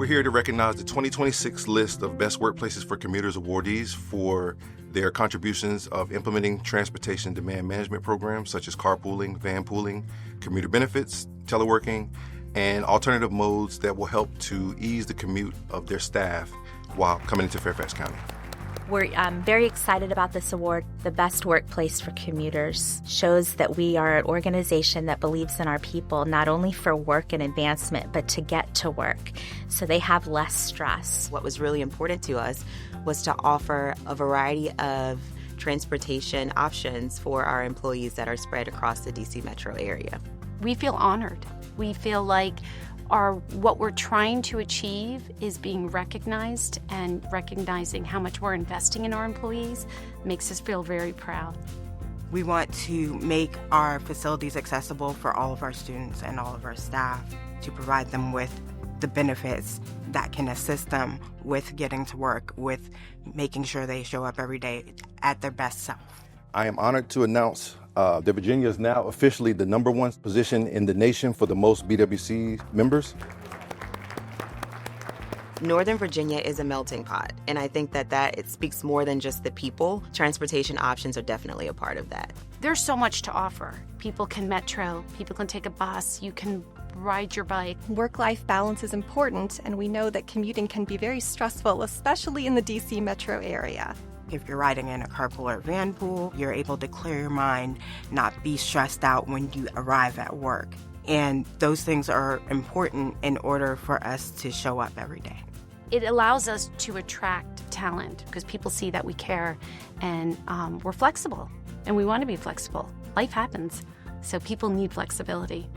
We're here to recognize the 2026 list of Best Workplaces for Commuters awardees for their contributions of implementing transportation demand management programs such as carpooling, van pooling, commuter benefits, teleworking, and alternative modes that will help to ease the commute of their staff while coming into Fairfax County. We're very excited about this award. The Best Workplace for Commuters shows that we are an organization that believes in our people, not only for work and advancement, but to get to work, so they have less stress. What was really important to us was to offer a variety of transportation options for our employees that are spread across the DC metro area. We feel honored. We feel like what we're trying to achieve is being recognized, and recognizing how much we're investing in our employees makes us feel very proud. We want to make our facilities accessible for all of our students and all of our staff, to provide them with the benefits that can assist them with getting to work, with making sure they show up every day at their best self. I am honored to announce that Virginia is now officially the #1 position in the nation for the most BWC members. Northern Virginia is a melting pot, and I think that it speaks more than just the people. Transportation options are definitely a part of that. There's so much to offer. People can metro, people can take a bus, you can ride your bike. Work-life balance is important, and we know that commuting can be very stressful, especially in the DC metro area. If you're riding in a carpool or van pool, you're able to clear your mind, not be stressed out when you arrive at work. And those things are important in order for us to show up every day. It allows us to attract talent because people see that we care, and we're flexible, and we want to be flexible. Life happens, so people need flexibility.